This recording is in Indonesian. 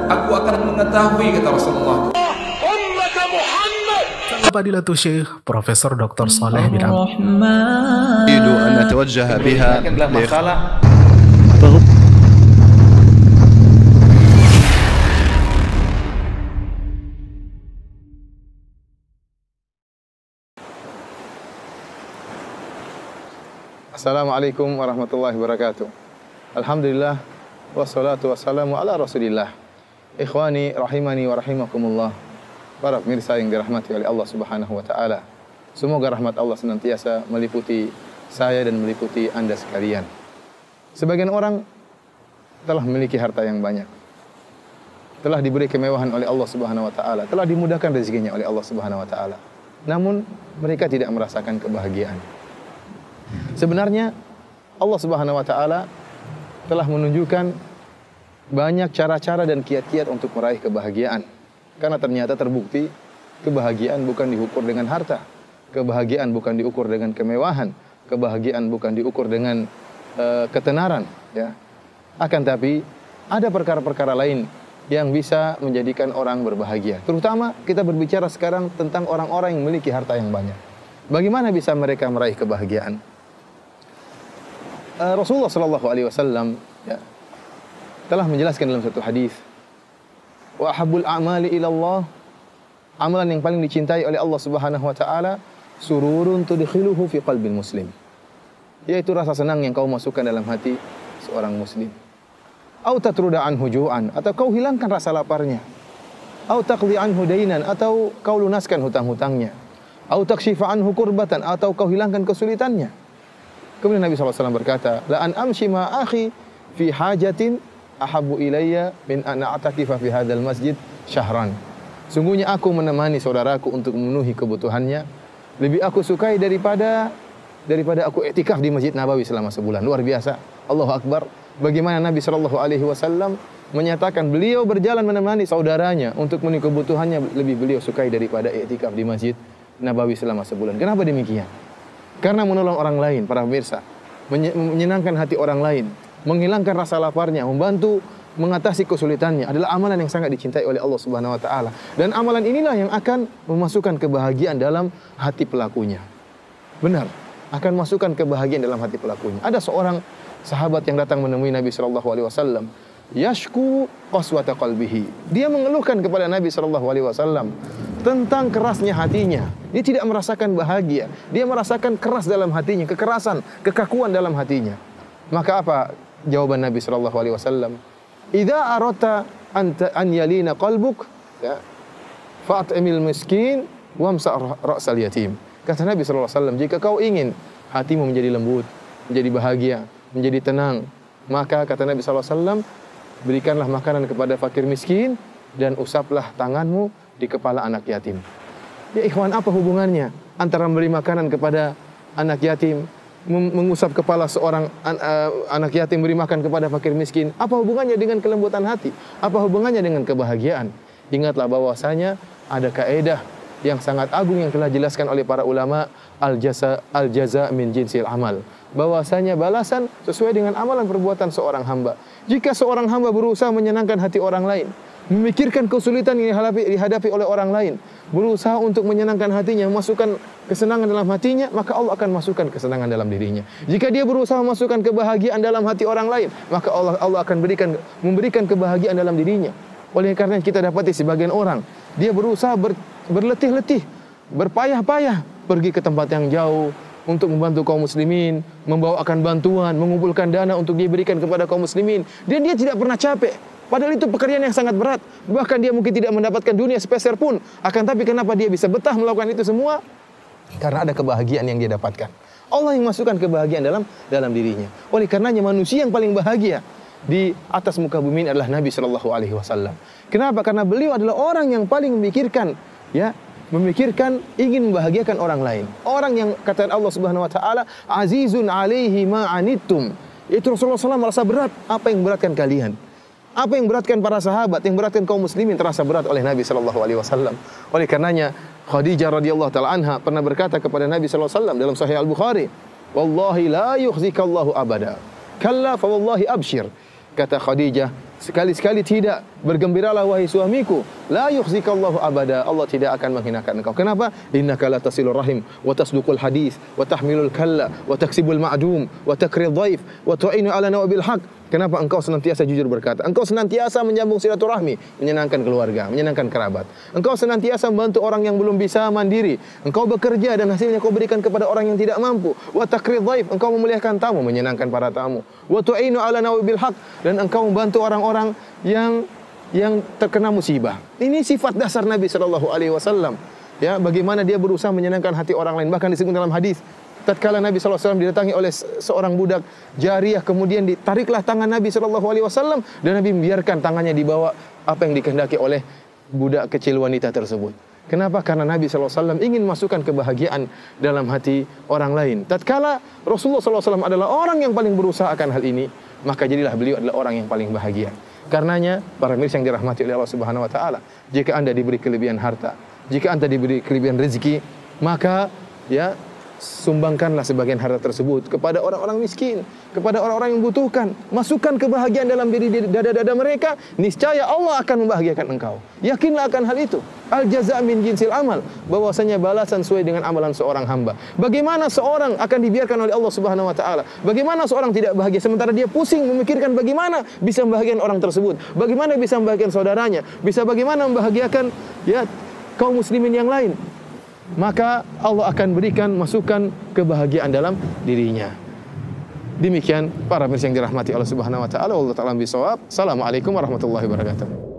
aku akan mengetahui, kata Rasulullah. Fadilatul Syekh Profesor Dr. Saleh bin أريد أن أتوجه بها masalah Assalamualaikum warahmatullahi wabarakatuh. Alhamdulillah wassalatu wassalamu ala Rasulillah. Ikhwani rahimani wa rahimakumullah. Para pemirsa yang dirahmati oleh Allah Subhanahu wa taala. Semoga rahmat Allah senantiasa meliputi saya dan meliputi Anda sekalian. Sebagian orang telah memiliki harta yang banyak. Telah diberi kemewahan oleh Allah Subhanahu wa taala, telah dimudahkan rezekinya oleh Allah Subhanahu wa taala. Namun mereka tidak merasakan kebahagiaan. Sebenarnya Allah Subhanahu wa taala telah menunjukkan banyak cara-cara dan kiat-kiat untuk meraih kebahagiaan. Karena ternyata terbukti kebahagiaan bukan diukur dengan harta. Kebahagiaan bukan diukur dengan kemewahan. Kebahagiaan bukan diukur dengan ketenaran, ya. Akan tapi ada perkara-perkara lain yang bisa menjadikan orang berbahagia. Terutama kita berbicara sekarang tentang orang-orang yang memiliki harta yang banyak. Bagaimana bisa mereka meraih kebahagiaan? Rasulullah sallallahu alaihi wasallam telah menjelaskan dalam satu hadis, wa ahabbul a'mali ila Allah, amalan yang paling dicintai oleh Allah Subhanahu wa taala, sururun tudkhiluhu fi qalbil muslim, yaitu rasa senang yang kau masukkan dalam hati seorang muslim. Au tatruda anhu ju'an, atau kau hilangkan rasa laparnya. Au taqdi anhu dainan, atau kau lunaskan hutang-hutangnya. Au takshifa anhu kurbatan, atau kau hilangkan kesulitannya. Kemudian Nabi SAW berkata, la an amshi ma akhi fi hajatin ahabbu ilayya min an a'takifa fi hadzal masjid syahran. Sungguhnya aku menemani saudaraku untuk memenuhi kebutuhannya lebih aku sukai daripada aku iktikaf di Masjid Nabawi selama sebulan. Luar biasa. Allahu Akbar. Bagaimana Nabi SAW menyatakan beliau berjalan menemani saudaranya untuk memenuhi kebutuhannya lebih beliau sukai daripada iktikaf di Masjid Nabawi selama sebulan. Kenapa demikian? Karena menolong orang lain, para pemirsa, menyenangkan hati orang lain, menghilangkan rasa laparnya, membantu mengatasi kesulitannya adalah amalan yang sangat dicintai oleh Allah Subhanahu wa taala. Dan amalan inilah yang akan memasukkan kebahagiaan dalam hati pelakunya. Benar, akan masukkan kebahagiaan dalam hati pelakunya. Ada seorang sahabat yang datang menemui Nabi sallallahu alaihi wasallam, yashku qaswata qalbihi. Dia mengeluhkan kepada Nabi sallallahu alaihi wasallam tentang kerasnya hatinya. Dia tidak merasakan bahagia. Dia merasakan keras dalam hatinya, kekerasan, kekakuan dalam hatinya. Maka apa jawaban Nabi sallallahu alaihi wasallam? Idza arata an yalina qalbuk, ya, fa'timil miskin wamsa' ra'sal yatim. Kata Nabi sallallahu alaihi wasallam, jika kau ingin hatimu menjadi lembut, menjadi bahagia, menjadi tenang, maka kata Nabi sallallahu alaihi wasallam, berikanlah makanan kepada fakir miskin dan usaplah tanganmu di kepala anak yatim. Ya ikhwan, apa hubungannya antara memberi makanan kepada anak yatim, mengusap kepala seorang anak yatim, beri makan kepada fakir miskin? Apa hubungannya dengan kelembutan hati? Apa hubungannya dengan kebahagiaan? Ingatlah bahwasanya ada kaidah yang sangat agung yang telah dijelaskan oleh para ulama, al-jaza min jinsil amal. Bahwasanya balasan sesuai dengan amalan perbuatan seorang hamba. Jika seorang hamba berusaha menyenangkan hati orang lain, memikirkan kesulitan yang dihadapi oleh orang lain, berusaha untuk menyenangkan hatinya, memasukkan kesenangan dalam hatinya, maka Allah akan masukkan kesenangan dalam dirinya. Jika dia berusaha memasukkan kebahagiaan dalam hati orang lain, maka Allah akan memberikan kebahagiaan dalam dirinya. Oleh karena kita dapati sebagian orang, dia berusaha berletih-letih, berpayah-payah pergi ke tempat yang jauh untuk membantu kaum muslimin, membawakan bantuan, mengumpulkan dana untuk diberikan kepada kaum muslimin, dan dia tidak pernah capek. Padahal itu pekerjaan yang sangat berat. Bahkan dia mungkin tidak mendapatkan dunia sepeser pun. Akan tapi kenapa dia bisa betah melakukan itu semua? Karena ada kebahagiaan yang dia dapatkan. Allah yang masukkan kebahagiaan dalam dirinya. Oleh karenanya manusia yang paling bahagia di atas muka bumi adalah Nabi sallallahu alaihi wasallam. Kenapa? Karena beliau adalah orang yang paling memikirkan ingin membahagiakan orang lain. Orang yang kata Allah Subhanahu wa taala, azizun alaihi ma anittum. Itu Rasulullah SAW merasa berat apa yang beratkan kalian. Apa yang beratkan para sahabat, yang beratkan kaum muslimin terasa berat oleh Nabi sallallahu alaihi wasallam. Oleh karenanya Khadijah radhiyallahu taala anha pernah berkata kepada Nabi sallallahu alaihi wasallam dalam Sahih Al-Bukhari, "Wallahi la yukhzikallahu abada. Kalla fa wallahi abshir." Kata Khadijah, sekali-sekali tidak Bergembiralah wahai suamiku, la yukhzikallahu abada. Allah tidak akan menghinakan engkau. Kenapa? Innaka la tasilur rahim wa tasduqul hadis wa tahmilul kalla wa taksibul ma'dum wa takrid dhaif wa tu'inu ala nawabil haq. Kenapa engkau senantiasa jujur berkata? Engkau senantiasa menyambung silaturahmi, menyenangkan keluarga, menyenangkan kerabat. Engkau senantiasa membantu orang yang belum bisa mandiri. Engkau bekerja dan hasilnya kau berikan kepada orang yang tidak mampu. Wa takrid dhaif, engkau memuliakan tamu, menyenangkan para tamu. Wa tu'inu ala nawabil haq, dan engkau membantu orang-orang yang terkena musibah. Ini sifat dasar Nabi sallallahu alaihi wasallam. Ya, bagaimana dia berusaha menyenangkan hati orang lain. Bahkan disebut dalam hadis, tatkala Nabi sallallahu alaihi wasallam didatangi oleh seorang budak jariyah, kemudian ditariklah tangan Nabi sallallahu alaihi wasallam dan Nabi membiarkan tangannya dibawa apa yang dikehendaki oleh budak kecil wanita tersebut. Kenapa? Karena Nabi sallallahu alaihi wasallam ingin masukkan kebahagiaan dalam hati orang lain. Tatkala Rasulullah sallallahu alaihi wasallam adalah orang yang paling berusaha akan hal ini, maka jadilah beliau adalah orang yang paling bahagia. Karenanya, para mirsa yang dirahmati oleh Allah Subhanahu wa taala, jika Anda diberi kelebihan harta, jika Anda diberi kelebihan rezeki, maka ya sumbangkanlah sebagian harta tersebut kepada orang-orang miskin, kepada orang-orang yang membutuhkan. Masukkan kebahagiaan dalam diri dada-dada mereka, niscaya Allah akan membahagiakan engkau. Yakinlah akan hal itu. Al jaza' min jinsil amal, bahwasanya balasan sesuai dengan amalan seorang hamba. Bagaimana seorang akan dibiarkan oleh Allah Subhanahu wa taala? Bagaimana seorang tidak bahagia sementara dia pusing memikirkan bagaimana bisa membahagiakan orang tersebut? Bagaimana bisa membahagiakan saudaranya? Bagaimana membahagiakan ya kaum muslimin yang lain? Maka Allah akan berikan masukan kebahagiaan dalam dirinya. Demikian para mirsa yang dirahmati Allah Subhanahu wa taala. Wallahu ta'ala bisawab. Assalamualaikum warahmatullahi wabarakatuh.